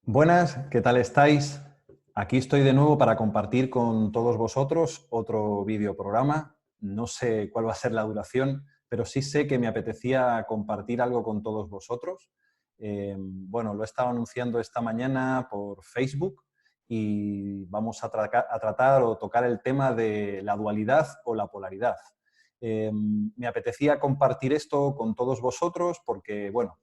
Buenas, ¿qué tal estáis? Aquí estoy de nuevo para compartir con todos vosotros otro videoprograma. No sé cuál va a ser la duración, pero sí sé que me apetecía compartir algo con todos vosotros. Bueno, lo he estado anunciando esta mañana por Facebook y vamos a tratar o tocar el tema de la dualidad o la polaridad. Me apetecía compartir esto con todos vosotros porque, bueno,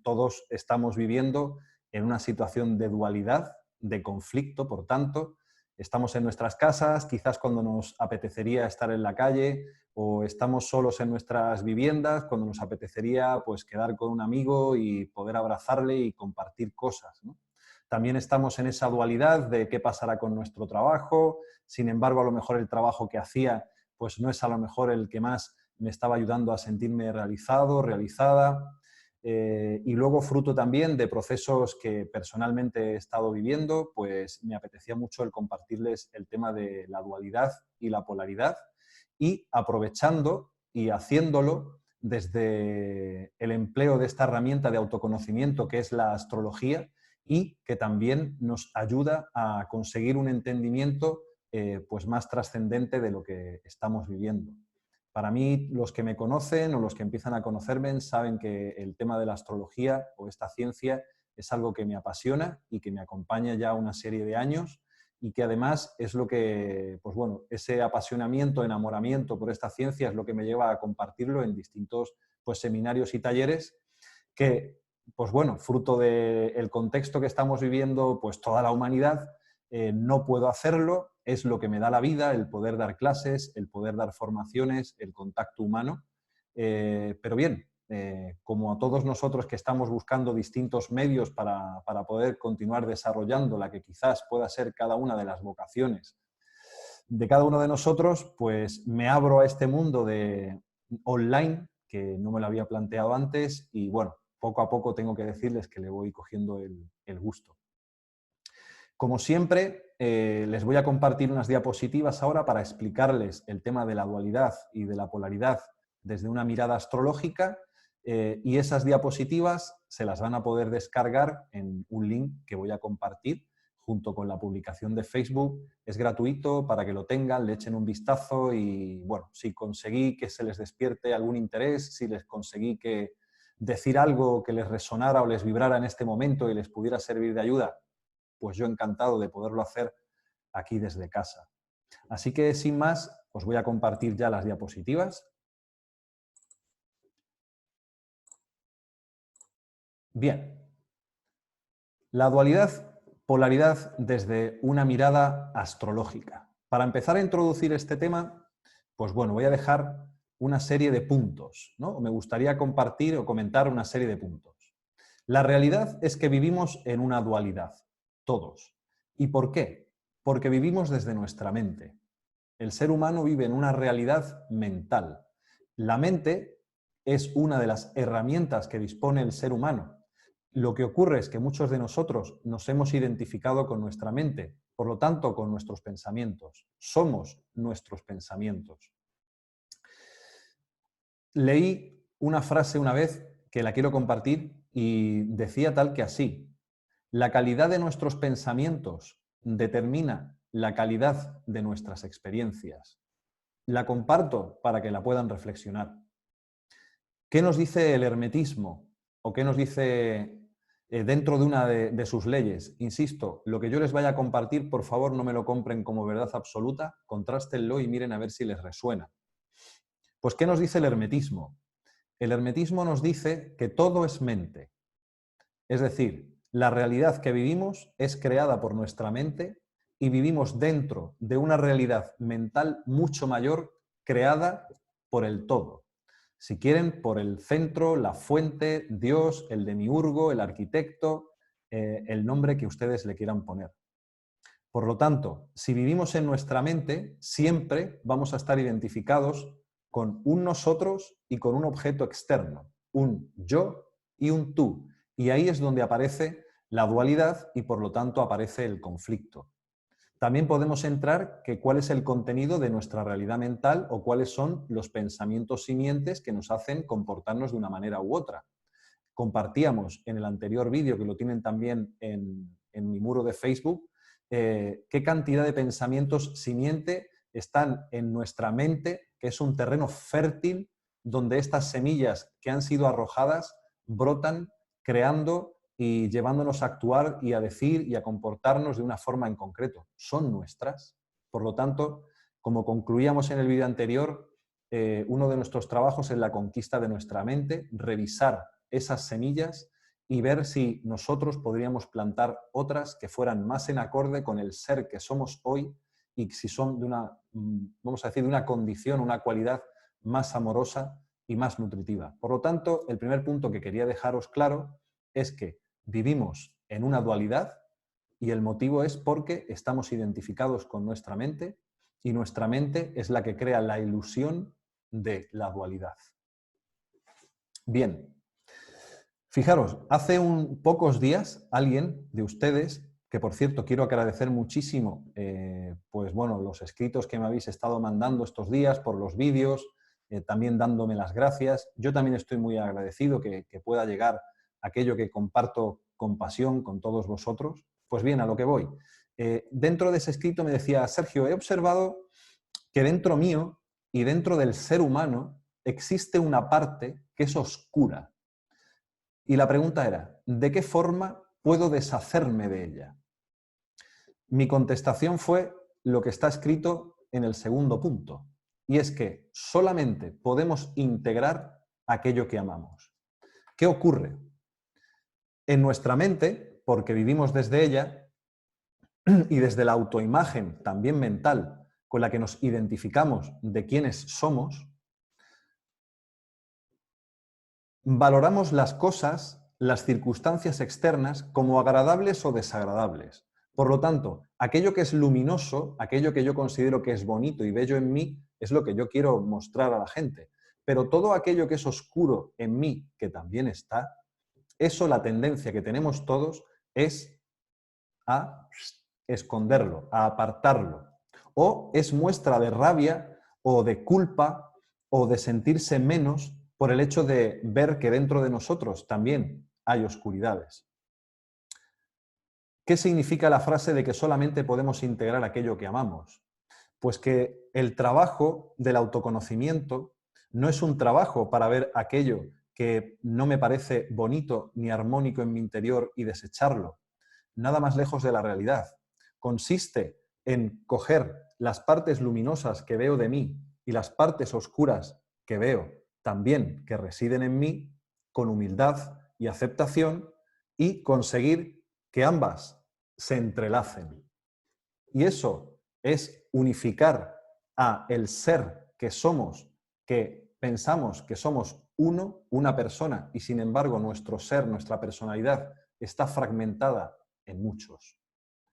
todos estamos viviendo en una situación de dualidad, de conflicto, por tanto. Estamos en nuestras casas, quizás cuando nos apetecería estar en la calle, o estamos solos en nuestras viviendas, cuando nos apetecería pues, quedar con un amigo y poder abrazarle y compartir cosas, ¿no? También estamos en esa dualidad de qué pasará con nuestro trabajo. Sin embargo, a lo mejor el trabajo que hacía pues no es a lo mejor el que más me estaba ayudando a sentirme realizado, realizada. Y luego, fruto también de procesos que personalmente he estado viviendo, pues me apetecía mucho el compartirles el tema de la dualidad y la polaridad, y aprovechando y haciéndolo desde el empleo de esta herramienta de autoconocimiento que es la astrología, y que también nos ayuda a conseguir un entendimiento pues más trascendente de lo que estamos viviendo. Para mí, los que me conocen o los que empiezan a conocerme saben que el tema de la astrología o esta ciencia es algo que me apasiona y que me acompaña ya una serie de años, y que además es lo que, pues bueno, ese apasionamiento, enamoramiento por esta ciencia es lo que me lleva a compartirlo en distintos pues, seminarios y talleres que, pues bueno, fruto del contexto que estamos viviendo, pues toda la humanidad, no puedo hacerlo, es lo que me da la vida, el poder dar clases, el poder dar formaciones, el contacto humano. Pero bien, como a todos nosotros que estamos buscando distintos medios para poder continuar desarrollando la que quizás pueda ser cada una de las vocaciones de cada uno de nosotros, pues me abro a este mundo de online que no me lo había planteado antes, y bueno, poco a poco tengo que decirles que le voy cogiendo el gusto. Como siempre, les voy a compartir unas diapositivas ahora para explicarles el tema de la dualidad y de la polaridad desde una mirada astrológica, y esas diapositivas se las van a poder descargar en un link que voy a compartir junto con la publicación de Facebook. Es gratuito para que lo tengan, le echen un vistazo y, bueno, si conseguí que se les despierte algún interés, si les conseguí que decir algo que les resonara o les vibrara en este momento y les pudiera servir de ayuda, pues yo encantado de poderlo hacer aquí desde casa. Así que, sin más, os voy a compartir ya las diapositivas. Bien, la dualidad, polaridad desde una mirada astrológica. Para empezar a introducir este tema, pues bueno, voy a dejar una serie de puntos, ¿no? Me gustaría compartir o comentar una serie de puntos. La realidad es que vivimos en una dualidad, todos. ¿Y por qué? Porque vivimos desde nuestra mente. El ser humano vive en una realidad mental. La mente es una de las herramientas que dispone el ser humano. Lo que ocurre es que muchos de nosotros nos hemos identificado con nuestra mente, por lo tanto, con nuestros pensamientos. Somos nuestros pensamientos. Leí una frase una vez que la quiero compartir y decía tal que así: la calidad de nuestros pensamientos determina la calidad de nuestras experiencias. La comparto para que la puedan reflexionar. ¿Qué nos dice el hermetismo? ¿O qué nos dice dentro de una de sus leyes? Insisto, lo que yo les vaya a compartir, por favor, no me lo compren como verdad absoluta, contrástenlo y miren a ver si les resuena. Pues, ¿qué nos dice el hermetismo? El hermetismo nos dice que todo es mente. Es decir, la realidad que vivimos es creada por nuestra mente y vivimos dentro de una realidad mental mucho mayor creada por el todo. Si quieren, por el centro, la fuente, Dios, el demiurgo, el arquitecto, el nombre que ustedes le quieran poner. Por lo tanto, si vivimos en nuestra mente, siempre vamos a estar identificados con un nosotros y con un objeto externo, un yo y un tú. Y ahí es donde aparece la dualidad y por lo tanto aparece el conflicto. También podemos entrar que cuál es el contenido de nuestra realidad mental o cuáles son los pensamientos simientes que nos hacen comportarnos de una manera u otra. compartíamos en el anterior vídeo, que lo tienen también en mi muro de Facebook, qué cantidad de pensamientos simiente están en nuestra mente, que es un terreno fértil donde estas semillas que han sido arrojadas brotan, creando y llevándonos a actuar y a decir y a comportarnos de una forma en concreto. Son nuestras. Por lo tanto, como concluíamos en el vídeo anterior, uno de nuestros trabajos es la conquista de nuestra mente, revisar esas semillas y ver si nosotros podríamos plantar otras que fueran más en acorde con el ser que somos hoy y si son de una, vamos a decir, de una condición, una cualidad más amorosa y más nutritiva. Por lo tanto, el primer punto que quería dejaros claro es que vivimos en una dualidad y el motivo es porque estamos identificados con nuestra mente y nuestra mente es la que crea la ilusión de la dualidad. Bien, fijaros, hace pocos días alguien de ustedes, que por cierto quiero agradecer muchísimo pues bueno, los escritos que me habéis estado mandando estos días por los vídeos, también dándome las gracias. Yo también estoy muy agradecido que pueda llegar aquello que comparto con pasión con todos vosotros. Pues bien, a lo que voy. Dentro de ese escrito me decía, Sergio, he observado que dentro mío y dentro del ser humano existe una parte que es oscura. Y la pregunta era, ¿de qué forma puedo deshacerme de ella? Mi contestación fue lo que está escrito en el segundo punto, y es que solamente podemos integrar aquello que amamos. ¿Qué ocurre? En nuestra mente, porque vivimos desde ella, y desde la autoimagen también mental con la que nos identificamos de quiénes somos, valoramos las cosas, las circunstancias externas como agradables o desagradables. Por lo tanto, aquello que es luminoso, aquello que yo considero que es bonito y bello en mí, es lo que yo quiero mostrar a la gente. Pero todo aquello que es oscuro en mí, que también está, eso, la tendencia que tenemos todos es a esconderlo, a apartarlo. O es muestra de rabia o de culpa o de sentirse menos por el hecho de ver que dentro de nosotros también hay oscuridades. ¿Qué significa la frase de que solamente podemos integrar aquello que amamos? Pues que el trabajo del autoconocimiento no es un trabajo para ver aquello que no me parece bonito ni armónico en mi interior y desecharlo. Nada más lejos de la realidad. Consiste en coger las partes luminosas que veo de mí y las partes oscuras que veo también que residen en mí con humildad y aceptación y conseguir que ambas se entrelacen. Y eso es unificar a el ser que somos, que pensamos que somos uno, una persona, y sin embargo nuestro ser, nuestra personalidad está fragmentada en muchos.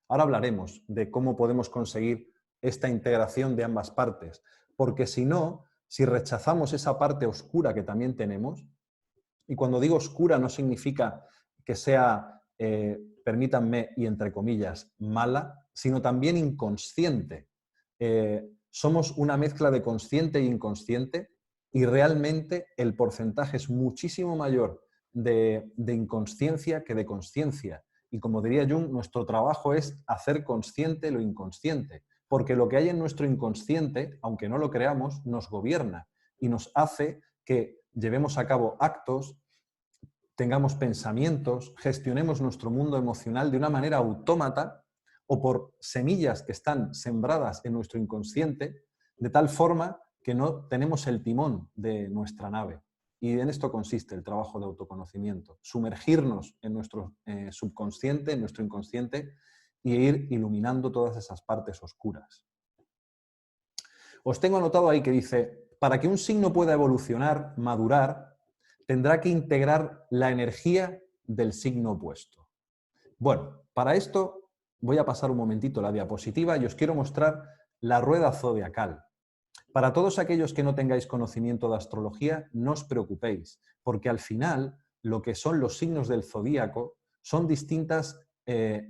Ahora hablaremos de cómo podemos conseguir esta integración de ambas partes, porque si no, si rechazamos esa parte oscura que también tenemos, y cuando digo oscura no significa que sea, permítanme, y entre comillas, mala, sino también inconsciente. Somos una mezcla de consciente e inconsciente y realmente el porcentaje es muchísimo mayor de inconsciencia que de consciencia. Y como diría Jung, nuestro trabajo es hacer consciente lo inconsciente, porque lo que hay en nuestro inconsciente, aunque no lo creamos, nos gobierna y nos hace que llevemos a cabo actos, tengamos pensamientos, gestionemos nuestro mundo emocional de una manera autómata o por semillas que están sembradas en nuestro inconsciente, de tal forma que no tenemos el timón de nuestra nave. Y en esto consiste el trabajo de autoconocimiento, sumergirnos en nuestro subconsciente, en nuestro inconsciente, y ir iluminando todas esas partes oscuras. Os tengo anotado ahí que dice, para que un signo pueda evolucionar, madurar, tendrá que integrar la energía del signo opuesto. Bueno, para esto voy a pasar un momentito la diapositiva y os quiero mostrar la rueda zodiacal. Para todos aquellos que no tengáis conocimiento de astrología, no os preocupéis, porque al final lo que son los signos del zodíaco son distintas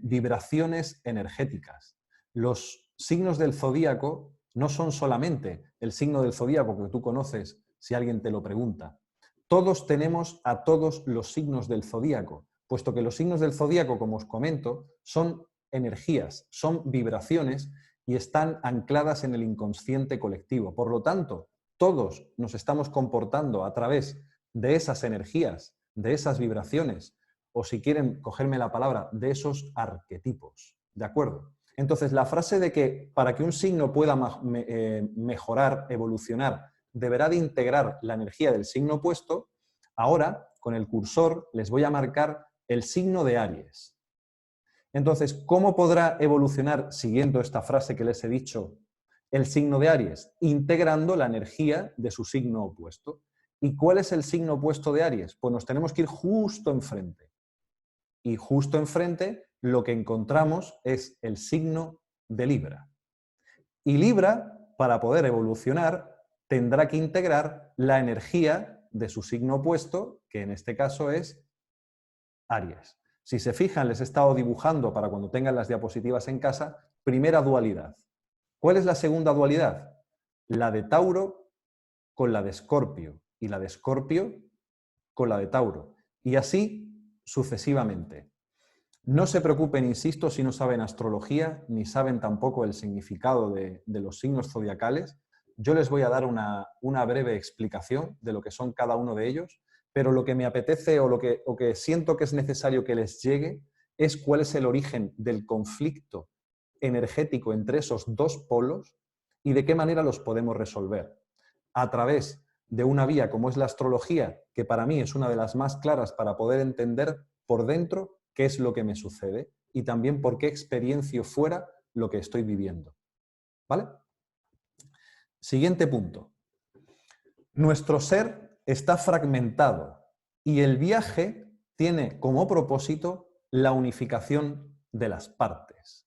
vibraciones energéticas. Los signos del zodíaco no son solamente el signo del zodíaco que tú conoces si alguien te lo pregunta. todos tenemos a todos los signos del zodíaco, puesto que los signos del zodíaco, como os comento, son energías, son vibraciones y están ancladas en el inconsciente colectivo. Por lo tanto, todos nos estamos comportando a través de esas energías, de esas vibraciones, o si quieren cogerme la palabra, de esos arquetipos. ¿De acuerdo? Entonces, la frase de que para que un signo pueda mejorar, evolucionar, deberá de integrar la energía del signo opuesto, ahora, con el cursor, les voy a marcar el signo de Aries. Entonces, ¿cómo podrá evolucionar, siguiendo esta frase que les he dicho, el signo de Aries? Integrando la energía de su signo opuesto. ¿Y cuál es el signo opuesto de Aries? Pues nos tenemos que ir justo enfrente. Y justo enfrente lo que encontramos es el signo de Libra. Y Libra, para poder evolucionar, tendrá que integrar la energía de su signo opuesto, que en este caso es Aries. Si se fijan, les he estado dibujando para cuando tengan las diapositivas en casa, primera dualidad. ¿Cuál es la segunda dualidad? La de Tauro con la de Escorpio y la de Escorpio con la de Tauro. Y así sucesivamente. No se preocupen, insisto, si no saben astrología, ni saben tampoco el significado de los signos zodiacales. Yo les voy a dar una breve explicación de lo que son cada uno de ellos, pero lo que me apetece o lo que siento que es necesario que les llegue es cuál es el origen del conflicto energético entre esos dos polos y de qué manera los podemos resolver. A través de una vía como es la astrología, que para mí es una de las más claras para poder entender por dentro qué es lo que me sucede y también por qué experiencio fuera lo que estoy viviendo. ¿Vale? Siguiente punto. Nuestro ser está fragmentado y el viaje tiene como propósito la unificación de las partes.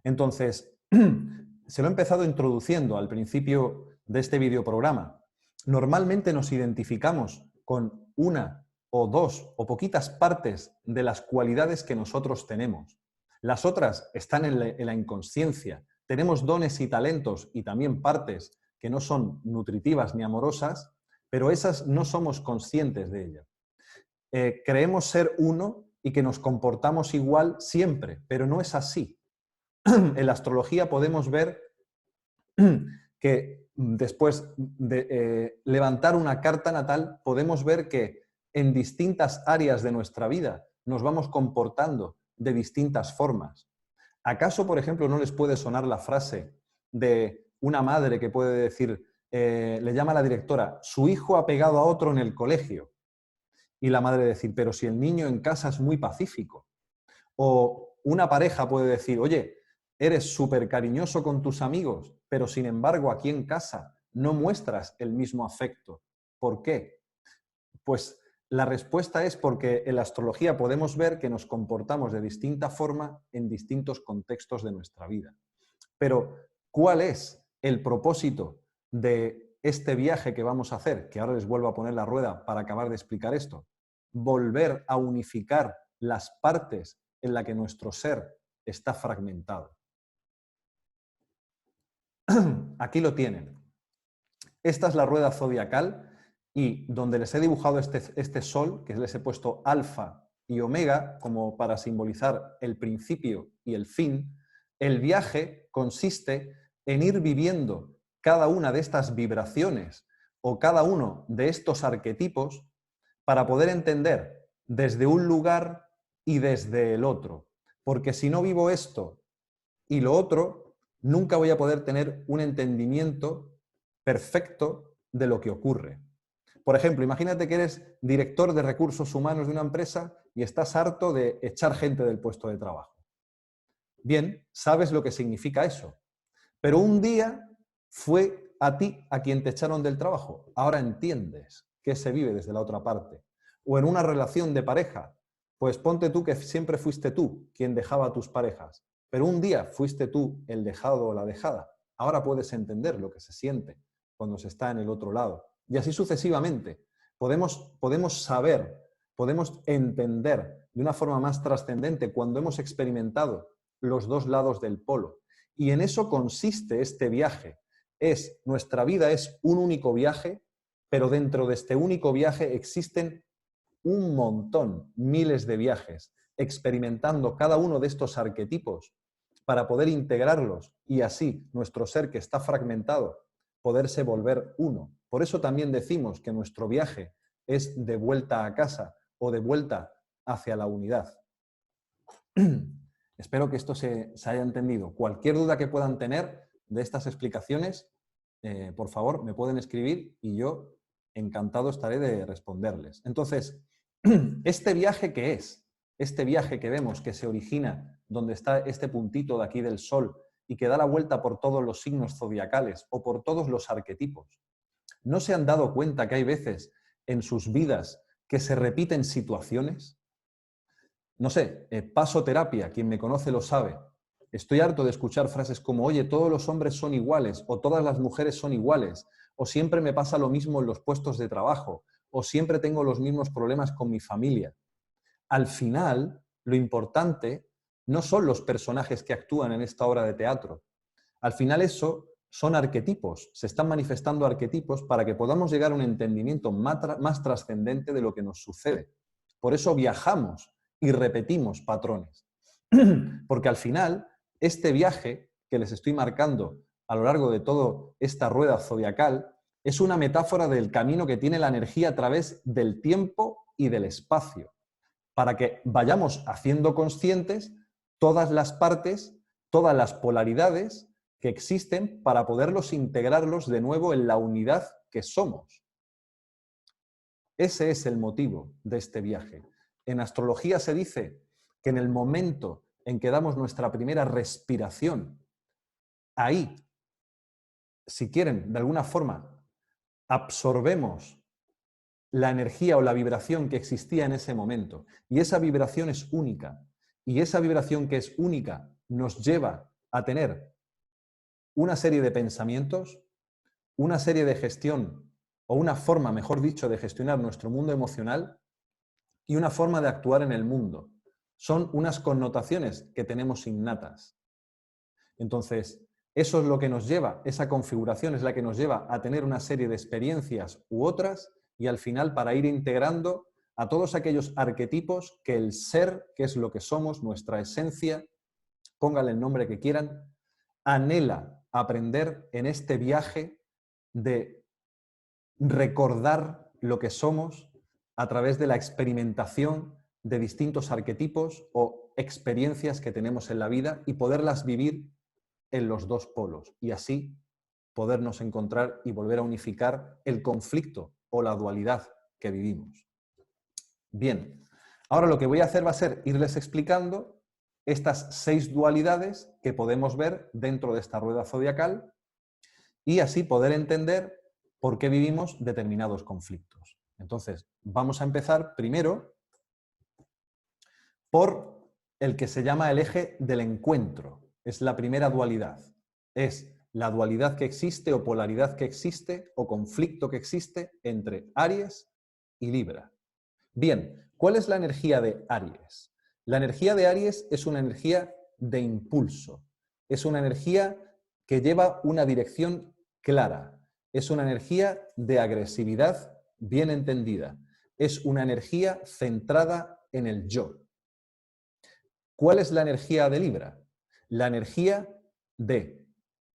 Entonces, se lo he empezado introduciendo al principio de este videoprograma. Normalmente nos identificamos con una o dos o poquitas partes de las cualidades que nosotros tenemos. Las otras están en la inconsciencia. Tenemos dones y talentos y también partes que no son nutritivas ni amorosas, pero esas no somos conscientes de ellas. Creemos ser uno y que nos comportamos igual siempre, pero no es así. En la astrología podemos ver que después de levantar una carta natal, podemos ver que en distintas áreas de nuestra vida nos vamos comportando de distintas formas. ¿Acaso, por ejemplo, no les puede sonar la frase de una madre que puede decir, le llama a la directora, su hijo ha pegado a otro en el colegio? Y la madre decir, pero si el niño en casa es muy pacífico. O una pareja puede decir, oye, eres súper cariñoso con tus amigos, pero sin embargo aquí en casa no muestras el mismo afecto. ¿Por qué? Pues la respuesta es porque en la astrología podemos ver que nos comportamos de distinta forma en distintos contextos de nuestra vida. Pero, ¿cuál es el propósito de este viaje que vamos a hacer? Que ahora les vuelvo a poner la rueda para acabar de explicar esto. Volver a unificar las partes en las que nuestro ser está fragmentado. Aquí lo tienen. Esta es la rueda zodiacal y donde les he dibujado este sol, que les he puesto alfa y omega como para simbolizar el principio y el fin, el viaje consiste en ir viviendo cada una de estas vibraciones o cada uno de estos arquetipos para poder entender desde un lugar y desde el otro. Porque si no vivo esto y lo otro, nunca voy a poder tener un entendimiento perfecto de lo que ocurre. Por ejemplo, imagínate que eres director de recursos humanos de una empresa y estás harto de echar gente del puesto de trabajo. Bien, sabes lo que significa eso. Pero un día fue a ti a quien te echaron del trabajo. Ahora entiendes que se vive desde la otra parte. O en una relación de pareja, pues ponte tú que siempre fuiste tú quien dejaba a tus parejas. Pero un día fuiste tú el dejado o la dejada. Ahora puedes entender lo que se siente cuando se está en el otro lado. Y así sucesivamente. Podemos saber, podemos entender de una forma más trascendente cuando hemos experimentado los dos lados del polo. Y en eso consiste este viaje. Nuestra vida es un único viaje pero dentro de este único viaje existen un montón, miles de viajes, experimentando cada uno de estos arquetipos para poder integrarlos y así nuestro ser que está fragmentado, poderse volver uno. Por eso también decimos que nuestro viaje es de vuelta a casa o de vuelta hacia la unidad. Espero que esto se haya entendido. Cualquier duda que puedan tener de estas explicaciones, por favor, me pueden escribir y yo encantado estaré de responderles. Entonces, ¿este viaje qué es? Este viaje que vemos que se origina donde está este puntito de aquí del Sol y que da la vuelta por todos los signos zodiacales o por todos los arquetipos. ¿No se han dado cuenta que hay veces en sus vidas que se repiten situaciones? No sé, paso terapia, quien me conoce lo sabe. Estoy harto de escuchar frases como, oye, todos los hombres son iguales, o todas las mujeres son iguales, o siempre me pasa lo mismo en los puestos de trabajo, o siempre tengo los mismos problemas con mi familia. Al final, lo importante no son los personajes que actúan en esta obra de teatro. Al final eso son arquetipos, se están manifestando arquetipos para que podamos llegar a un entendimiento más trascendente de lo que nos sucede. Por eso viajamos y repetimos patrones. Porque al final, este viaje que les estoy marcando a lo largo de toda esta rueda zodiacal es una metáfora del camino que tiene la energía a través del tiempo y del espacio, para que vayamos haciendo conscientes todas las partes, todas las polaridades que existen para poderlos integrarlos de nuevo en la unidad que somos. Ese es el motivo de este viaje. En astrología se dice que en el momento en que damos nuestra primera respiración, ahí, si quieren, de alguna forma, absorbemos la energía o la vibración que existía en ese momento. Y esa vibración es única. Y esa vibración que es única nos lleva a tener una serie de pensamientos, una serie de gestión, o una forma, mejor dicho, de gestionar nuestro mundo emocional y una forma de actuar en el mundo. Son unas connotaciones que tenemos innatas. Entonces, eso es lo que nos lleva, esa configuración es la que nos lleva a tener una serie de experiencias u otras y al final para ir integrando a todos aquellos arquetipos que el ser, que es lo que somos, nuestra esencia, pónganle el nombre que quieran, anhela aprender en este viaje de recordar lo que somos a través de la experimentación de distintos arquetipos o experiencias que tenemos en la vida y poderlas vivir en los dos polos y así podernos encontrar y volver a unificar el conflicto o la dualidad que vivimos. Bien, ahora lo que voy a hacer va a ser irles explicando estas 6 dualidades que podemos ver dentro de esta rueda zodiacal y así poder entender por qué vivimos determinados conflictos. Entonces, vamos a empezar primero por el que se llama el eje del encuentro. Es la primera dualidad. Es la dualidad que existe o polaridad que existe o conflicto que existe entre Aries y Libra. Bien, ¿cuál es la energía de Aries? La energía de Aries es una energía de impulso. Es una energía que lleva una dirección clara. Es una energía de agresividad bien entendida. Es una energía centrada en el yo. ¿Cuál es la energía de Libra? La energía de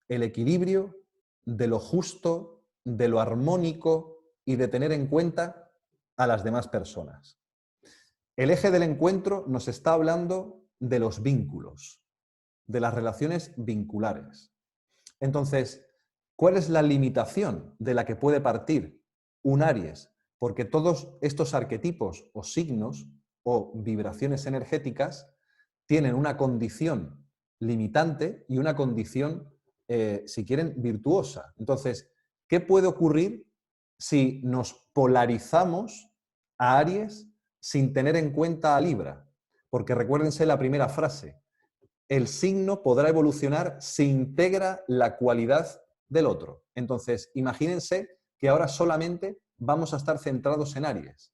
el equilibrio, de lo justo, de lo armónico y de tener en cuenta a las demás personas. El eje del encuentro nos está hablando de los vínculos, de las relaciones vinculares. Entonces, ¿cuál es la limitación de la que puede partir un Aries? Porque todos estos arquetipos o signos o vibraciones energéticas tienen una condición limitante y una condición, si quieren, virtuosa. Entonces, ¿qué puede ocurrir si nos polarizamos a Aries sin tener en cuenta a Libra? Porque recuérdense la primera frase, el signo podrá evolucionar si integra la cualidad del otro. Entonces, imagínense que ahora solamente vamos a estar centrados en Aries.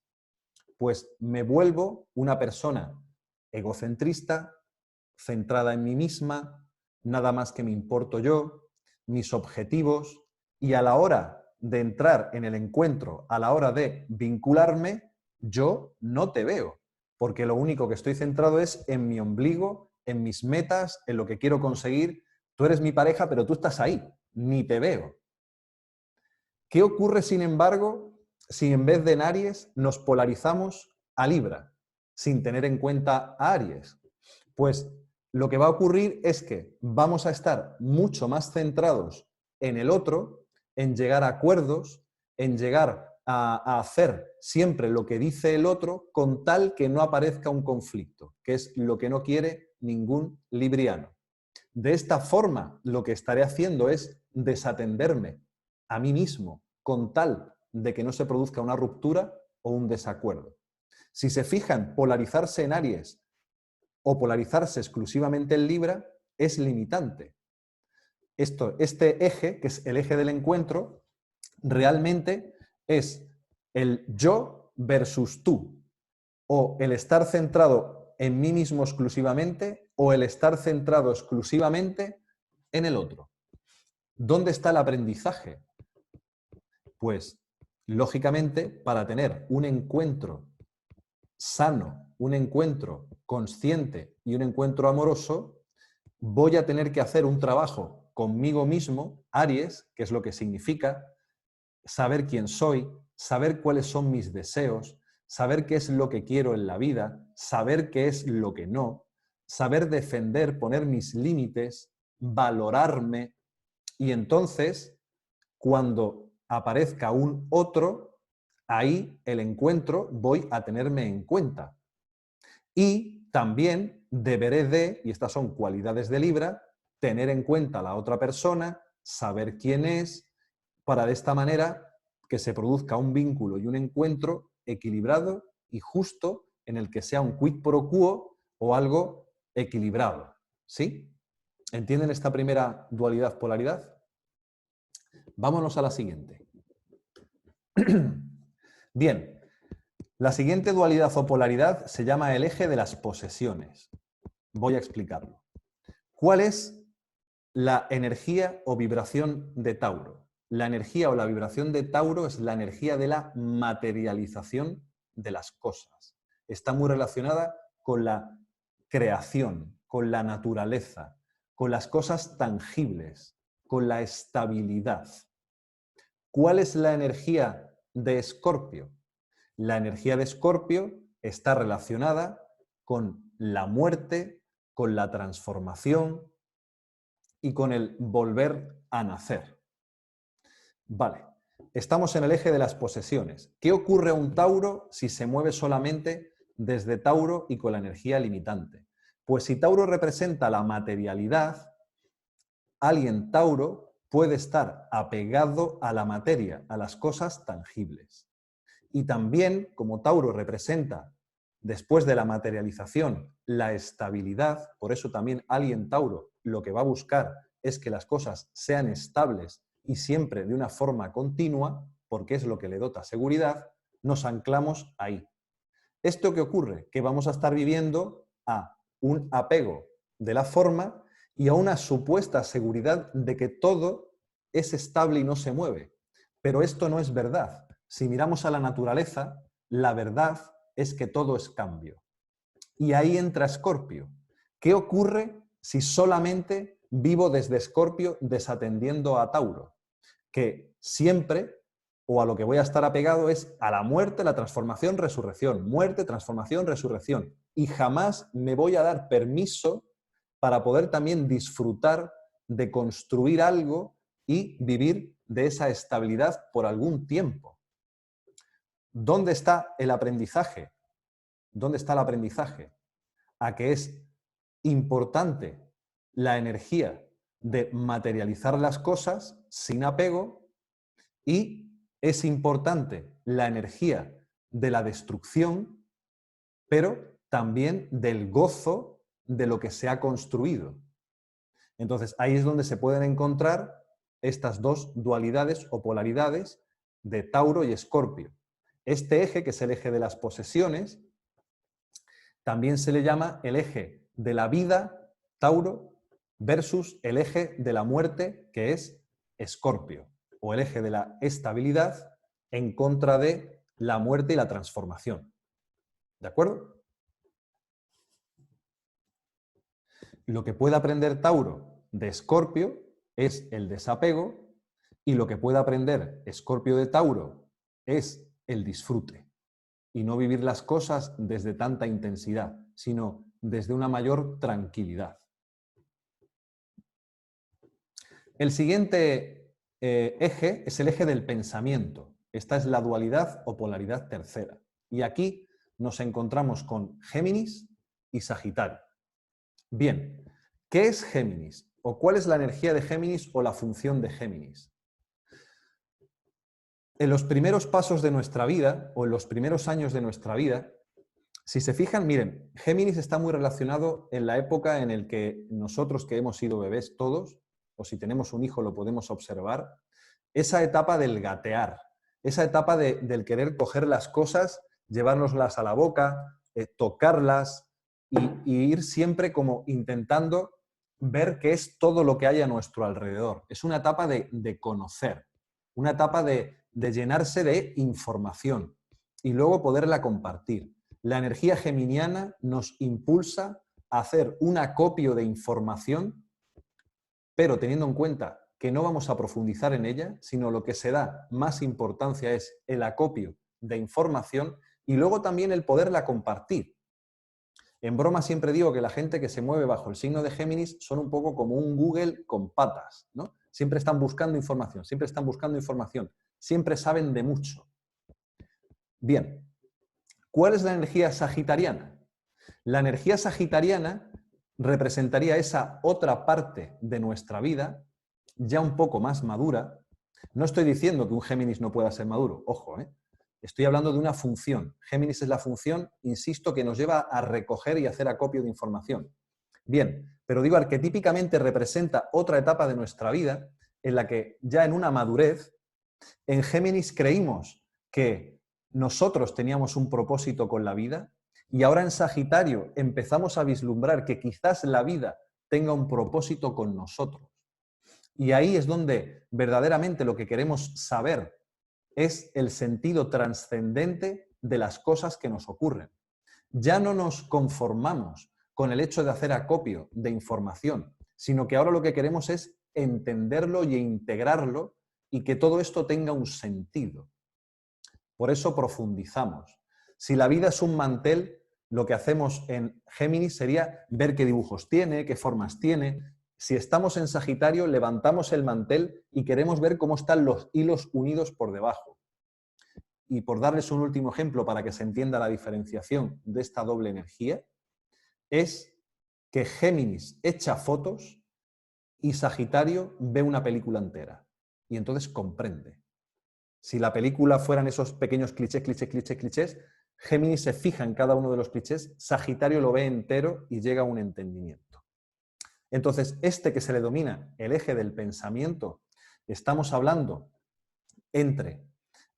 Pues me vuelvo una persona egocentrista, centrada en mí misma, nada más que me importo yo, mis objetivos, y a la hora de entrar en el encuentro a la hora de vincularme, yo no te veo, porque lo único que estoy centrado es en mi ombligo, en mis metas, en lo que quiero conseguir. Tú eres mi pareja, pero tú estás ahí, ni te veo. ¿Qué ocurre, sin embargo, si en vez de en Aries nos polarizamos a Libra, sin tener en cuenta a Aries? Pues lo que va a ocurrir es que vamos a estar mucho más centrados en el otro, en llegar a acuerdos, en llegar a hacer siempre lo que dice el otro con tal que no aparezca un conflicto, que es lo que no quiere ningún libriano. De esta forma, lo que estaré haciendo es desatenderme a mí mismo con tal de que no se produzca una ruptura o un desacuerdo. Si se fijan, polarizarse en Aries o polarizarse exclusivamente en Libra es limitante. Este eje, que es el eje del encuentro, realmente es el yo versus tú, o el estar centrado en mí mismo exclusivamente o el estar centrado exclusivamente en el otro. ¿Dónde está el aprendizaje? Pues, lógicamente, para tener un encuentro sano, un encuentro consciente y un encuentro amoroso, voy a tener que hacer un trabajo conmigo mismo, Aries, que es lo que significa saber quién soy, saber cuáles son mis deseos, saber qué es lo que quiero en la vida, saber qué es lo que no, saber defender, poner mis límites, valorarme, y entonces, cuando aparezca un otro, ahí el encuentro voy a tenerme en cuenta. Y también deberé de, y estas son cualidades de Libra, tener en cuenta a la otra persona, saber quién es, para de esta manera que se produzca un vínculo y un encuentro equilibrado y justo en el que sea un quid pro quo o algo equilibrado. ¿Sí? ¿Entienden esta primera dualidad-polaridad? Vámonos a la siguiente. Bien, la siguiente dualidad o polaridad se llama el eje de las posesiones. Voy a explicarlo. ¿Cuál es la energía o vibración de Tauro? La energía o la vibración de Tauro es la energía de la materialización de las cosas. Está muy relacionada con la creación, con la naturaleza, con las cosas tangibles, con la estabilidad. ¿Cuál es la energía de Escorpio? La energía de Escorpio está relacionada con la muerte, con la transformación y con el volver a nacer. Vale, estamos en el eje de las posesiones. ¿Qué ocurre a un Tauro si se mueve solamente desde Tauro y con la energía limitante? Pues si Tauro representa la materialidad, alguien Tauro puede estar apegado a la materia, a las cosas tangibles. Y también, como Tauro representa, después de la materialización, la estabilidad, por eso también alguien Tauro lo que va a buscar es que las cosas sean estables y siempre de una forma continua, porque es lo que le dota seguridad, nos anclamos ahí. ¿Esto qué ocurre? Que vamos a estar viviendo a un apego de la forma y a una supuesta seguridad de que todo es estable y no se mueve. Pero esto no es verdad. Si miramos a la naturaleza, la verdad es que todo es cambio. Y ahí entra Escorpio. ¿Qué ocurre si solamente vivo desde Escorpio desatendiendo a Tauro? Que siempre, o a lo que voy a estar apegado, es a la muerte, la transformación, resurrección. Muerte, transformación, resurrección. Y jamás me voy a dar permiso para poder también disfrutar de construir algo y vivir de esa estabilidad por algún tiempo. ¿Dónde está el aprendizaje? ¿Dónde está el aprendizaje? A que es importante la energía de materializar las cosas sin apego y es importante la energía de la destrucción, pero también del gozo de lo que se ha construido. Entonces, ahí es donde se pueden encontrar estas dos dualidades o polaridades de Tauro y Escorpio. Este eje, que es el eje de las posesiones, también se le llama el eje de la vida, Tauro, versus el eje de la muerte, que es Escorpio. o el eje de la estabilidad en contra de la muerte y la transformación. ¿De acuerdo? Lo que puede aprender Tauro de Escorpio es el desapego, y lo que puede aprender Escorpio de Tauro es el disfrute. Y no vivir las cosas desde tanta intensidad, sino desde una mayor tranquilidad. El siguiente eje es el eje del pensamiento. Esta es la dualidad o polaridad tercera. Y aquí nos encontramos con Géminis y Sagitario. Bien, ¿qué es Géminis? ¿O cuál es la energía de Géminis o la función de Géminis? En los primeros pasos de nuestra vida, o en los primeros años de nuestra vida, si se fijan, miren, Géminis está muy relacionado en la época en la que nosotros que hemos sido bebés todos, o si tenemos un hijo lo podemos observar, esa etapa del gatear, esa etapa del querer coger las cosas, llevárnoslas a la boca, tocarlas y ir siempre como intentando ver qué es todo lo que hay a nuestro alrededor. Es una etapa de conocer, una etapa de llenarse de información y luego poderla compartir. La energía geminiana nos impulsa a hacer un acopio de información, pero teniendo en cuenta que no vamos a profundizar en ella, sino lo que se da más importancia es el acopio de información y luego también el poderla compartir. En broma siempre digo que la gente que se mueve bajo el signo de Géminis son un poco como un Google con patas, ¿no? Siempre están buscando información, siempre están buscando información, siempre saben de mucho. Bien, ¿cuál es la energía sagitariana? La energía sagitariana representaría esa otra parte de nuestra vida, ya un poco más madura. No estoy diciendo que un Géminis no pueda ser maduro, ojo, estoy hablando de una función. Géminis es la función, insisto, que nos lleva a recoger y hacer acopio de información. Bien, pero digo, arquetípicamente representa otra etapa de nuestra vida en la que ya en una madurez, en Géminis creímos que nosotros teníamos un propósito con la vida y ahora en Sagitario empezamos a vislumbrar que quizás la vida tenga un propósito con nosotros. Y ahí es donde verdaderamente lo que queremos saber es el sentido trascendente de las cosas que nos ocurren. Ya no nos conformamos con el hecho de hacer acopio de información, sino que ahora lo que queremos es entenderlo y integrarlo y que todo esto tenga un sentido. Por eso profundizamos. Si la vida es un mantel, lo que hacemos en Géminis sería ver qué dibujos tiene, qué formas tiene. Si estamos en Sagitario, levantamos el mantel y queremos ver cómo están los hilos unidos por debajo. Y por darles un último ejemplo para que se entienda la diferenciación de esta doble energía, es que Géminis echa fotos y Sagitario ve una película entera. Y entonces comprende. Si la película fueran esos pequeños clichés, Géminis se fija en cada uno de los clichés, Sagitario lo ve entero y llega a un entendimiento. Entonces, este que se le domina el eje del pensamiento, estamos hablando entre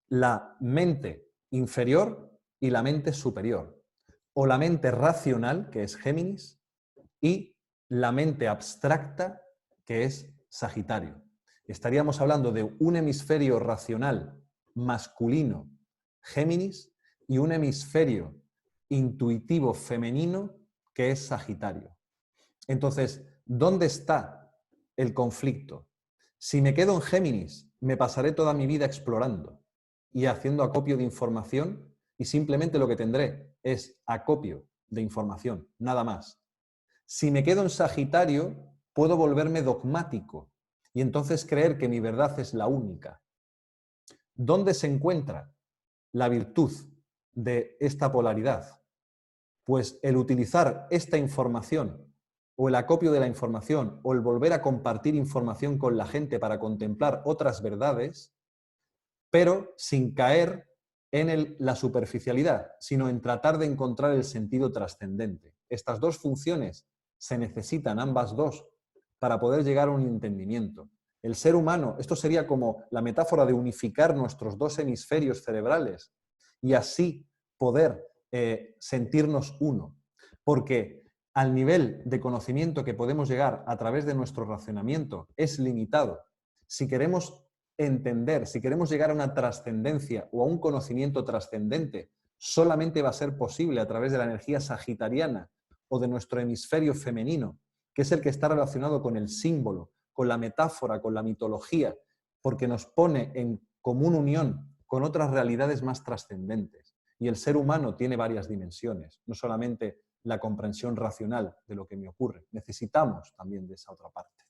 la mente inferior y la mente superior, o la mente racional, que es Géminis, y la mente abstracta, que es Sagitario. Estaríamos hablando de un hemisferio racional masculino, Géminis, y un hemisferio intuitivo femenino, que es Sagitario. Entonces, ¿dónde está el conflicto? Si me quedo en Géminis, me pasaré toda mi vida explorando y haciendo acopio de información y simplemente lo que tendré es acopio de información, nada más. Si me quedo en Sagitario, puedo volverme dogmático y entonces creer que mi verdad es la única. ¿Dónde se encuentra la virtud de esta polaridad? Pues el utilizar esta información o el acopio de la información o el volver a compartir información con la gente para contemplar otras verdades, pero sin caer en la superficialidad, sino en tratar de encontrar el sentido trascendente. Estas dos funciones se necesitan, ambas dos, para poder llegar a un entendimiento. El ser humano, esto sería como la metáfora de unificar nuestros dos hemisferios cerebrales y así poder sentirnos uno. Porque al nivel de conocimiento que podemos llegar a través de nuestro racionamiento es limitado. Si queremos entender, si queremos llegar a una trascendencia o a un conocimiento trascendente, solamente va a ser posible a través de la energía sagitariana o de nuestro hemisferio femenino, que es el que está relacionado con el símbolo, con la metáfora, con la mitología, porque nos pone en común unión con otras realidades más trascendentes. Y el ser humano tiene varias dimensiones, no solamente la comprensión racional de lo que me ocurre. Necesitamos también de esa otra parte.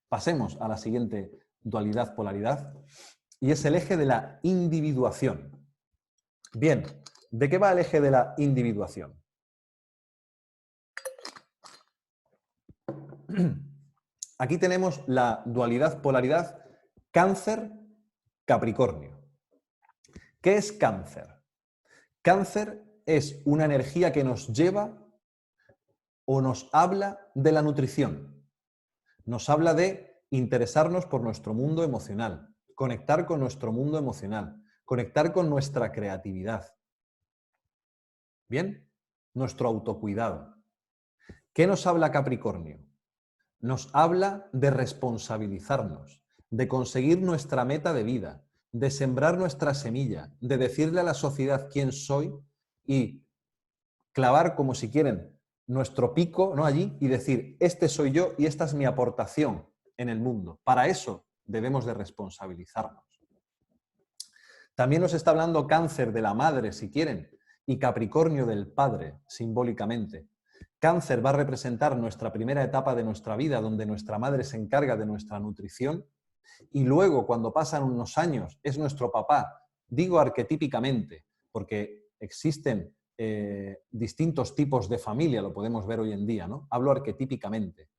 Pasemos a la siguiente dualidad-polaridad, y es el eje de la individuación. Bien, ¿de qué va el eje de la individuación? Aquí tenemos la dualidad-polaridad Cáncer-Capricornio. ¿Qué es Cáncer? Cáncer es una energía que nos lleva o nos habla de la nutrición. Nos habla de interesarnos por nuestro mundo emocional, conectar con nuestro mundo emocional, conectar con nuestra creatividad. ¿Bien? Nuestro autocuidado. ¿Qué nos habla Capricornio? Nos habla de responsabilizarnos, de conseguir nuestra meta de vida, de sembrar nuestra semilla, de decirle a la sociedad quién soy y clavar, como si quieren, nuestro pico, ¿no?, allí y decir, este soy yo y esta es mi aportación en el mundo. Para eso debemos de responsabilizarnos. También nos está hablando Cáncer de la madre, si quieren, y Capricornio del padre, simbólicamente. Cáncer va a representar nuestra primera etapa de nuestra vida, donde nuestra madre se encarga de nuestra nutrición, y luego, cuando pasan unos años, es nuestro papá. Digo arquetípicamente, porque existen distintos tipos de familia, lo podemos ver hoy en día, ¿no? Hablo arquetípicamente.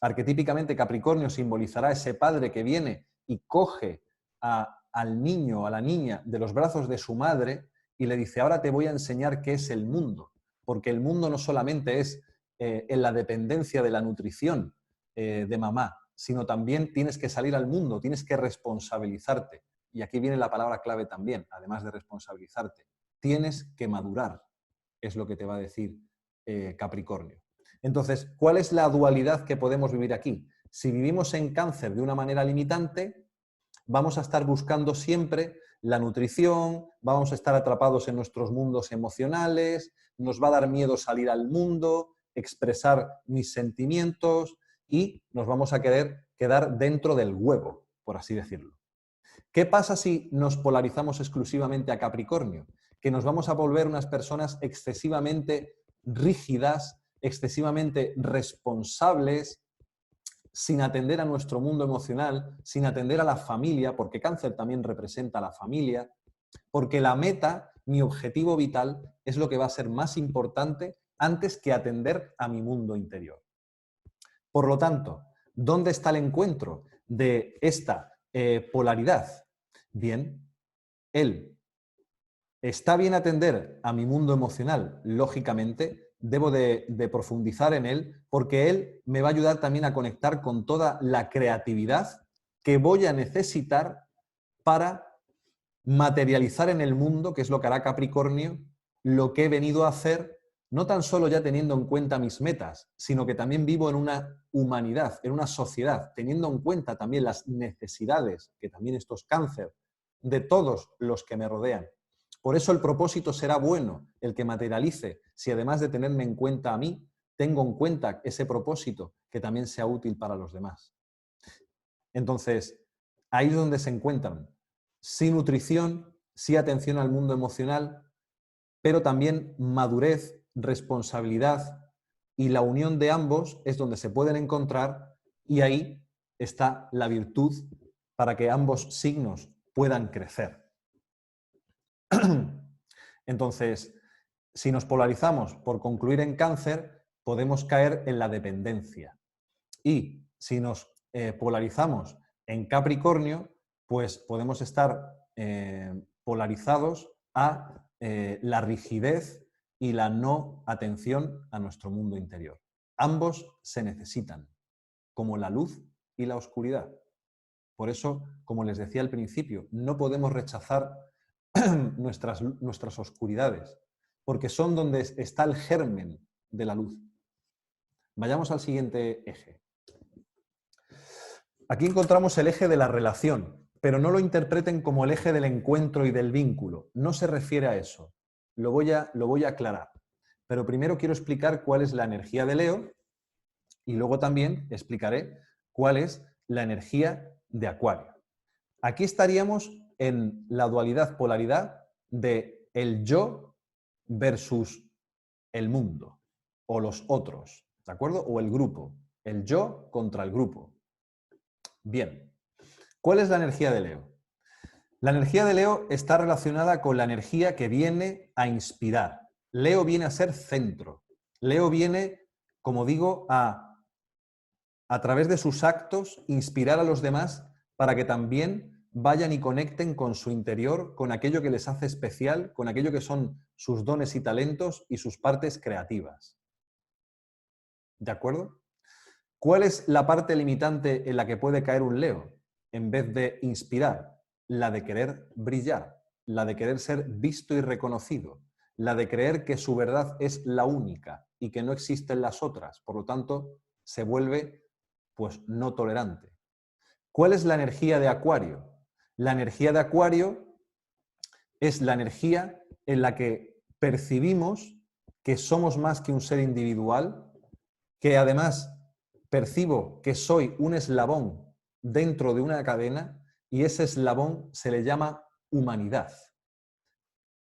Arquetípicamente, Capricornio simbolizará ese padre que viene y coge al niño o a la niña de los brazos de su madre y le dice, ahora te voy a enseñar qué es el mundo, porque el mundo no solamente es en la dependencia de la nutrición de mamá, sino también tienes que salir al mundo, tienes que responsabilizarte. Y aquí viene la palabra clave también, además de responsabilizarte. Tienes que madurar, es lo que te va a decir Capricornio. Entonces, ¿cuál es la dualidad que podemos vivir aquí? Si vivimos en Cáncer de una manera limitante, vamos a estar buscando siempre la nutrición, vamos a estar atrapados en nuestros mundos emocionales, nos va a dar miedo salir al mundo, expresar mis sentimientos y nos vamos a querer quedar dentro del huevo, por así decirlo. ¿Qué pasa si nos polarizamos exclusivamente a Capricornio? Que nos vamos a volver unas personas excesivamente rígidas, excesivamente responsables, sin atender a nuestro mundo emocional, sin atender a la familia, porque Cáncer también representa a la familia, porque la meta, mi objetivo vital, es lo que va a ser más importante antes que atender a mi mundo interior. Por lo tanto, ¿dónde está el encuentro de esta polaridad? Bien, está bien atender a mi mundo emocional, lógicamente, debo de profundizar en él, porque él me va a ayudar también a conectar con toda la creatividad que voy a necesitar para materializar en el mundo, que es lo que hará Capricornio, lo que he venido a hacer, no tan solo ya teniendo en cuenta mis metas, sino que también vivo en una humanidad, en una sociedad, teniendo en cuenta también las necesidades, que también esto es Cáncer, de todos los que me rodean. Por eso el propósito será bueno, el que materialice, si además de tenerme en cuenta a mí, tengo en cuenta ese propósito que también sea útil para los demás. Entonces, ahí es donde se encuentran. Sí nutrición, sí atención al mundo emocional, pero también madurez, responsabilidad, y la unión de ambos es donde se pueden encontrar y ahí está la virtud para que ambos signos puedan crecer. Entonces, si nos polarizamos por concluir en Cáncer, podemos caer en la dependencia. Y si nos polarizamos en Capricornio, pues podemos estar polarizados a la rigidez y la no atención a nuestro mundo interior. Ambos se necesitan, como la luz y la oscuridad. Por eso, como les decía al principio, no podemos rechazar nuestras oscuridades, porque son donde está el germen de la luz. Vayamos al siguiente eje. Aquí encontramos el eje de la relación, pero no lo interpreten como el eje del encuentro y del vínculo. No se refiere a eso. Lo voy a aclarar. Pero primero quiero explicar cuál es la energía de Leo y luego también explicaré cuál es la energía de Acuario. Aquí estaríamos en la dualidad, polaridad de el yo versus el mundo o los otros, ¿de acuerdo? O el grupo. El yo contra el grupo. Bien. ¿Cuál es la energía de Leo? La energía de Leo está relacionada con la energía que viene a inspirar. Leo viene a ser centro. Leo viene, como digo, a través de sus actos, inspirar a los demás para que también vayan y conecten con su interior, con aquello que les hace especial, con aquello que son sus dones y talentos y sus partes creativas. ¿De acuerdo? ¿Cuál es la parte limitante en la que puede caer un Leo en vez de inspirar? La de querer brillar, la de querer ser visto y reconocido, la de creer que su verdad es la única y que no existen las otras. Por lo tanto, se vuelve pues no tolerante. ¿Cuál es la energía de Acuario? La energía de Acuario es la energía en la que percibimos que somos más que un ser individual, que además percibo que soy un eslabón dentro de una cadena y ese eslabón se le llama humanidad.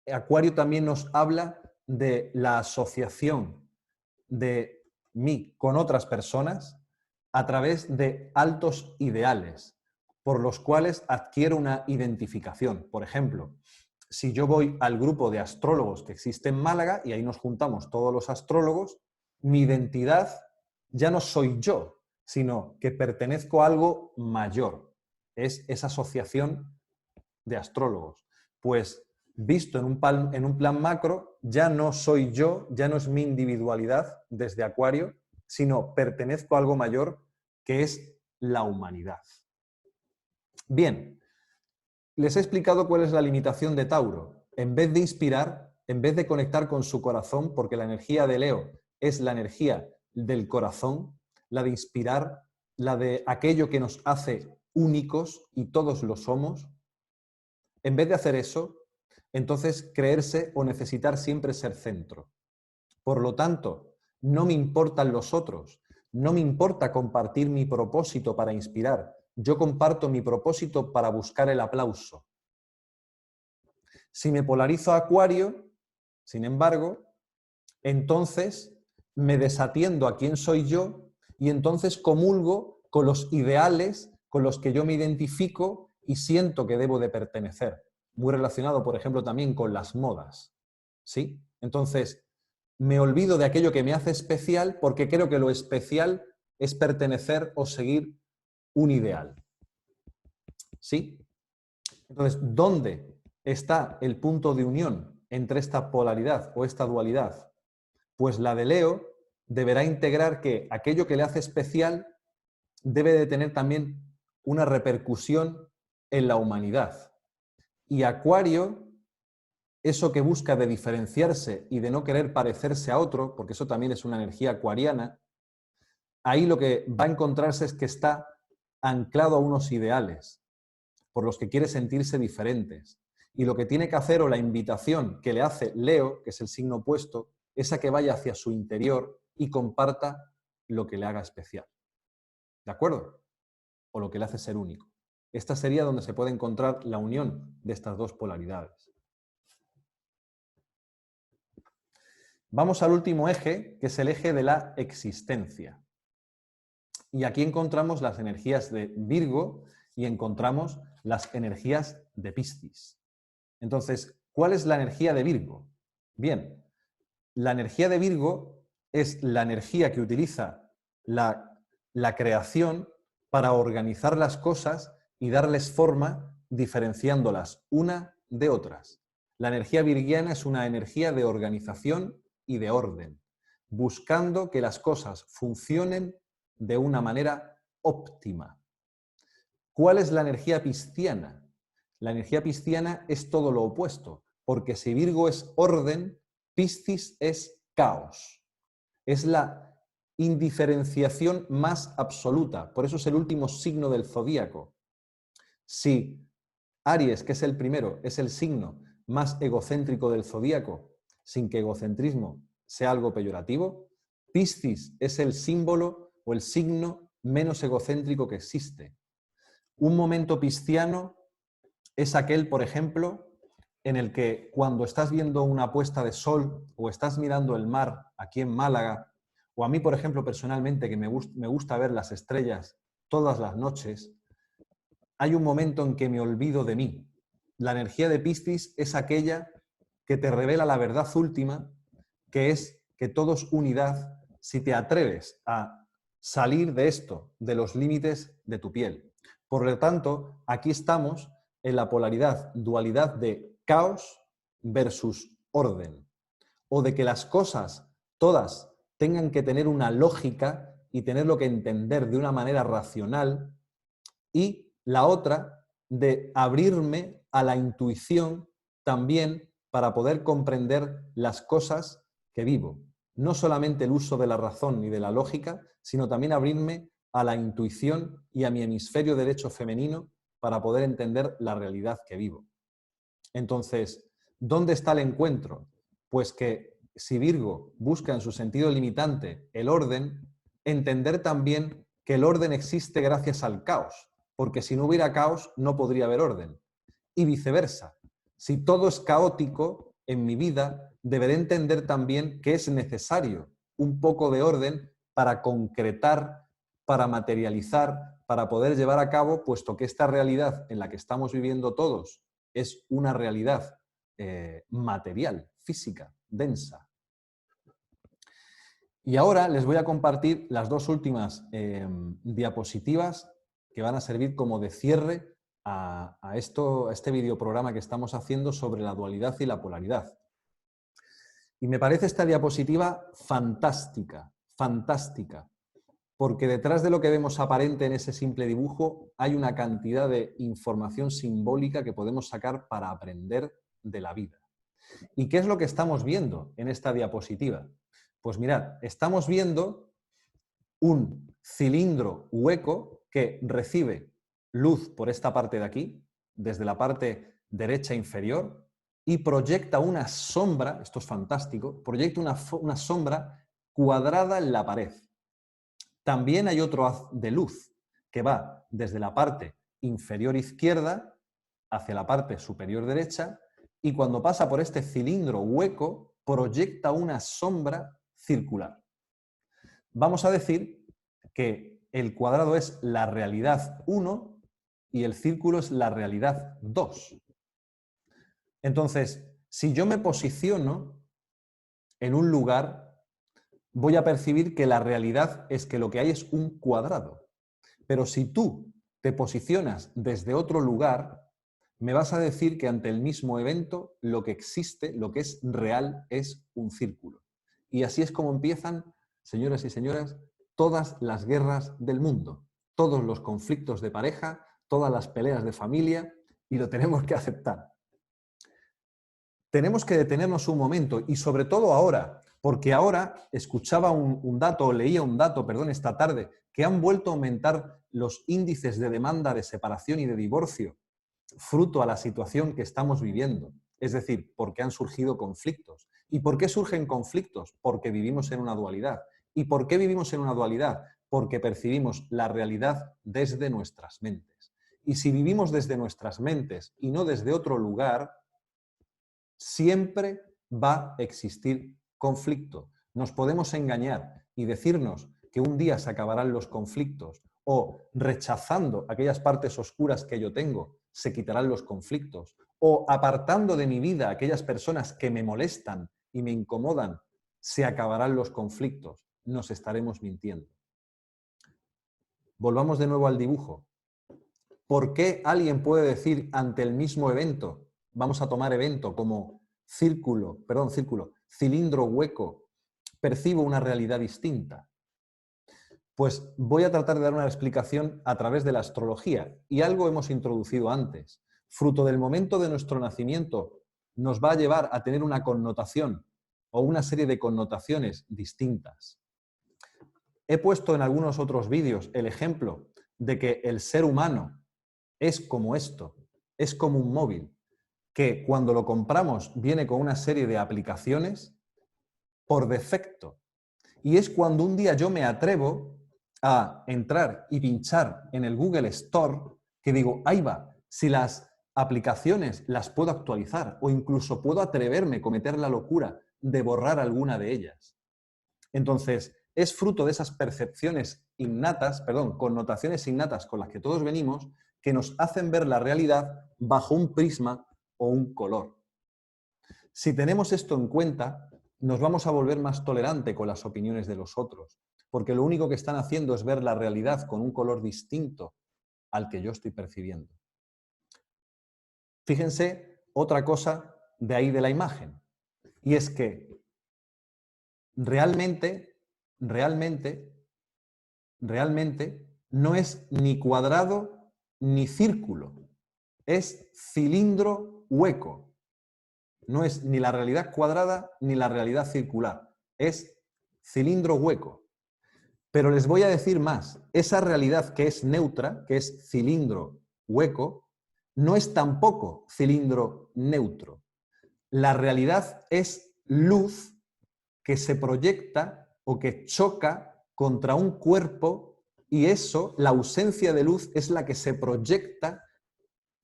Acuario también nos habla de la asociación de mí con otras personas a través de altos ideales por los cuales adquiero una identificación. Por ejemplo, si yo voy al grupo de astrólogos que existe en Málaga y ahí nos juntamos todos los astrólogos, mi identidad ya no soy yo, sino que pertenezco a algo mayor. Es esa asociación de astrólogos. Pues visto en un plan macro, ya no soy yo, ya no es mi individualidad desde Acuario, sino pertenezco a algo mayor que es la humanidad. Bien, les he explicado cuál es la limitación de Tauro. En vez de inspirar, en vez de conectar con su corazón, porque la energía de Leo es la energía del corazón, la de inspirar, la de aquello que nos hace únicos y todos lo somos, en vez de hacer eso, entonces creerse o necesitar siempre ser centro. Por lo tanto, no me importan los otros, no me importa compartir mi propósito para inspirar, yo comparto mi propósito para buscar el aplauso. Si me polarizo a Acuario, sin embargo, entonces me desatiendo a quién soy yo y entonces comulgo con los ideales con los que yo me identifico y siento que debo de pertenecer. Muy relacionado, por ejemplo, también con las modas. ¿Sí? Entonces, me olvido de aquello que me hace especial porque creo que lo especial es pertenecer o seguir un ideal. ¿Sí? Entonces, ¿dónde está el punto de unión entre esta polaridad o esta dualidad? Pues la de Leo deberá integrar que aquello que le hace especial debe de tener también una repercusión en la humanidad. Y Acuario, eso que busca de diferenciarse y de no querer parecerse a otro, porque eso también es una energía acuariana, ahí lo que va a encontrarse es que está anclado a unos ideales por los que quiere sentirse diferentes. Y lo que tiene que hacer, o la invitación que le hace Leo, que es el signo opuesto, es a que vaya hacia su interior y comparta lo que le haga especial. ¿De acuerdo? O lo que le hace ser único. Esta sería donde se puede encontrar la unión de estas dos polaridades. Vamos al último eje, que es el eje de la existencia. Y aquí encontramos las energías de Virgo y encontramos las energías de Piscis. Entonces, ¿cuál es la energía de Virgo? Bien, la energía de Virgo es la energía que utiliza la creación para organizar las cosas y darles forma diferenciándolas una de otras. La energía virgiana es una energía de organización y de orden, buscando que las cosas funcionen de una manera óptima. ¿Cuál es la energía pisciana? La energía pisciana es todo lo opuesto, porque si Virgo es orden, Piscis es caos. Es la indiferenciación más absoluta. Por eso es el último signo del zodíaco. Si Aries, que es el primero, es el signo más egocéntrico del zodíaco, sin que egocentrismo sea algo peyorativo, Piscis es el símbolo o el signo menos egocéntrico que existe. Un momento pisciano es aquel, por ejemplo, en el que cuando estás viendo una puesta de sol o estás mirando el mar aquí en Málaga, o a mí, por ejemplo, personalmente, que me gusta ver las estrellas todas las noches, hay un momento en que me olvido de mí. La energía de Piscis es aquella que te revela la verdad última, que es que todo es unidad si te atreves a salir de esto, de los límites de tu piel. Por lo tanto, aquí estamos en la polaridad, dualidad de caos versus orden, o de que las cosas todas tengan que tener una lógica y tenerlo que entender de una manera racional, y la otra de abrirme a la intuición también para poder comprender las cosas que vivo. No solamente el uso de la razón ni de la lógica, sino también abrirme a la intuición y a mi hemisferio derecho femenino para poder entender la realidad que vivo. Entonces, ¿dónde está el encuentro? Pues que si Virgo busca en su sentido limitante el orden, entender también que el orden existe gracias al caos, porque si no hubiera caos no podría haber orden. Y viceversa, si todo es caótico en mi vida, deberé entender también que es necesario un poco de orden para concretar, para materializar, para poder llevar a cabo, puesto que esta realidad en la que estamos viviendo todos es una realidad material, física, densa. Y ahora les voy a compartir las dos últimas diapositivas que van a servir como de cierre a este videoprograma que estamos haciendo sobre la dualidad y la polaridad. Y me parece esta diapositiva fantástica, fantástica, porque detrás de lo que vemos aparente en ese simple dibujo hay una cantidad de información simbólica que podemos sacar para aprender de la vida. ¿Y qué es lo que estamos viendo en esta diapositiva? Pues mirad, estamos viendo un cilindro hueco que recibe luz por esta parte de aquí, desde la parte derecha inferior, y proyecta una sombra, esto es fantástico, proyecta una sombra cuadrada en la pared. También hay otro haz de luz que va desde la parte inferior izquierda hacia la parte superior derecha, y cuando pasa por este cilindro hueco proyecta una sombra circular. Vamos a decir que el cuadrado es la realidad 1 y el círculo es la realidad 2. Entonces, si yo me posiciono en un lugar, voy a percibir que la realidad es que lo que hay es un cuadrado. Pero si tú te posicionas desde otro lugar, me vas a decir que ante el mismo evento lo que existe, lo que es real, es un círculo. Y así es como empiezan, señoras y señoras, todas las guerras del mundo, todos los conflictos de pareja, todas las peleas de familia, y lo tenemos que aceptar. Tenemos que detenernos un momento, y sobre todo ahora, porque ahora escuchaba un dato, leía un dato, perdón, esta tarde, que han vuelto a aumentar los índices de demanda de separación y de divorcio, fruto a la situación que estamos viviendo. Es decir, porque han surgido conflictos. ¿Y por qué surgen conflictos? Porque vivimos en una dualidad. ¿Y por qué vivimos en una dualidad? Porque percibimos la realidad desde nuestras mentes. Y si vivimos desde nuestras mentes y no desde otro lugar, siempre va a existir conflicto. Nos podemos engañar y decirnos que un día se acabarán los conflictos, o rechazando aquellas partes oscuras que yo tengo, se quitarán los conflictos, o apartando de mi vida aquellas personas que me molestan y me incomodan, se acabarán los conflictos. Nos estaremos mintiendo. Volvamos de nuevo al dibujo. ¿Por qué alguien puede decir ante el mismo evento, vamos a tomar evento como cilindro hueco, percibo una realidad distinta? Pues voy a tratar de dar una explicación a través de la astrología, y algo hemos introducido antes. Fruto del momento de nuestro nacimiento nos va a llevar a tener una connotación o una serie de connotaciones distintas. he puesto en algunos otros vídeos el ejemplo de que el ser humano es como esto, es como un móvil, que cuando lo compramos viene con una serie de aplicaciones por defecto. Y es cuando un día yo me atrevo a entrar y pinchar en el Google Store que digo, ahí va, si las aplicaciones las puedo actualizar o incluso puedo atreverme a cometer la locura de borrar alguna de ellas. Entonces, es fruto de esas percepciones innatas, perdón, connotaciones innatas con las que todos venimos, que nos hacen ver la realidad bajo un prisma o un color. Si tenemos esto en cuenta, nos vamos a volver más tolerante con las opiniones de los otros, porque lo único que están haciendo es ver la realidad con un color distinto al que yo estoy percibiendo. Fíjense otra cosa de ahí de la imagen, y es que realmente no es ni cuadrado ni círculo, es cilindro hueco. No es ni la realidad cuadrada ni la realidad circular, es cilindro hueco. Pero les voy a decir más, esa realidad que es neutra, que es cilindro hueco, no es tampoco cilindro neutro. La realidad es luz que se proyecta o que choca contra un cuerpo y eso, la ausencia de luz, es la que se proyecta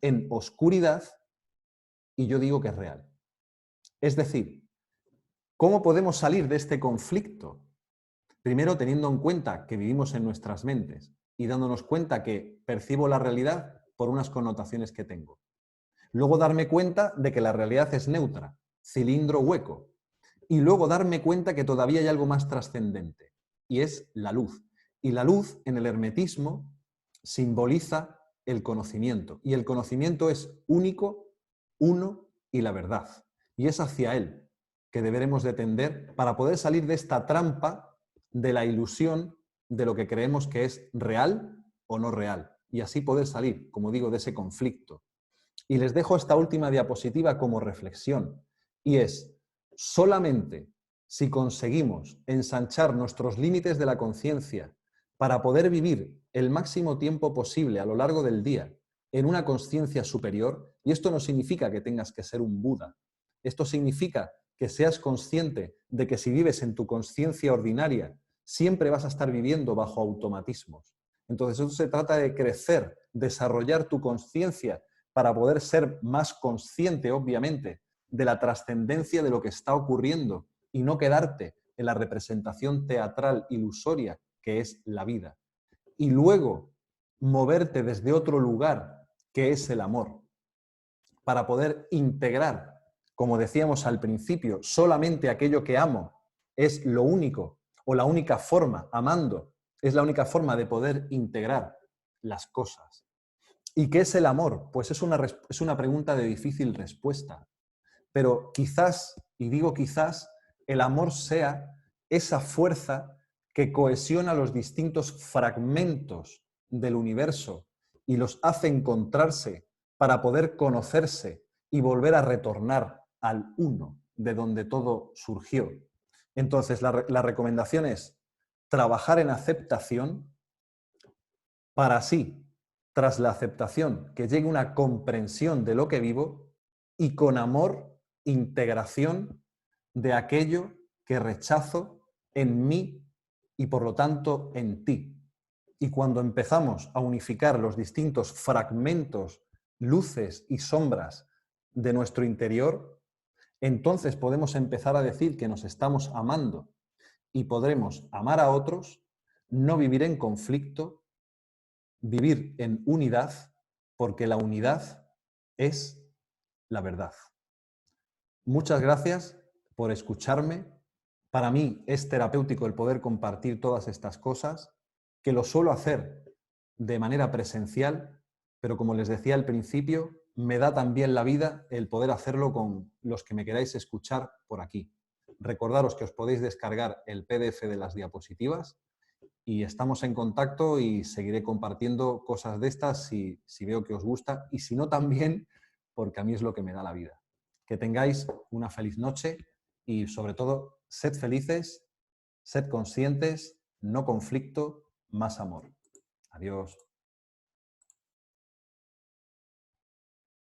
en oscuridad y yo digo que es real. Es decir, ¿cómo podemos salir de este conflicto? Primero, teniendo en cuenta que vivimos en nuestras mentes y dándonos cuenta que percibo la realidad por unas connotaciones que tengo. Luego, darme cuenta de que la realidad es neutra, cilindro hueco. Y luego darme cuenta que todavía hay algo más trascendente, y es la luz. Y la luz, en el hermetismo, simboliza el conocimiento. Y el conocimiento es único, uno y la verdad. Y es hacia él que deberemos de tender para poder salir de esta trampa de la ilusión de lo que creemos que es real o no real. Y así poder salir, como digo, de ese conflicto. Y les dejo esta última diapositiva como reflexión. Y es, solamente si conseguimos ensanchar nuestros límites de la conciencia para poder vivir el máximo tiempo posible a lo largo del día en una conciencia superior, y esto no significa que tengas que ser un Buda, esto significa que seas consciente de que si vives en tu conciencia ordinaria, siempre vas a estar viviendo bajo automatismos. Entonces, eso se trata de crecer, desarrollar tu conciencia para poder ser más consciente, obviamente, de la trascendencia de lo que está ocurriendo y no quedarte en la representación teatral ilusoria que es la vida. Y luego moverte desde otro lugar que es el amor, para poder integrar, como decíamos al principio, solamente aquello que amo es lo único o la única forma, amando, es la única forma de poder integrar las cosas. ¿Y qué es el amor? Pues es una pregunta de difícil respuesta. Pero quizás, y digo quizás, el amor sea esa fuerza que cohesiona los distintos fragmentos del universo y los hace encontrarse para poder conocerse y volver a retornar al uno de donde todo surgió. Entonces, la recomendación es trabajar en aceptación para así, tras la aceptación, que llegue una comprensión de lo que vivo y con amor, integración de aquello que rechazo en mí y por lo tanto en ti. Y cuando empezamos a unificar los distintos fragmentos, luces y sombras de nuestro interior, entonces podemos empezar a decir que nos estamos amando y podremos amar a otros, no vivir en conflicto, vivir en unidad, porque la unidad es la verdad. Muchas gracias por escucharme. Para mí es terapéutico el poder compartir todas estas cosas, que lo suelo hacer de manera presencial, pero como les decía al principio, me da también la vida el poder hacerlo con los que me queráis escuchar por aquí. Recordaros que os podéis descargar el PDF de las diapositivas y estamos en contacto y seguiré compartiendo cosas de estas si veo que os gusta y si no también, porque a mí es lo que me da la vida. Que tengáis una feliz noche y sobre todo, sed felices, sed conscientes no conflicto, más amor. Adiós.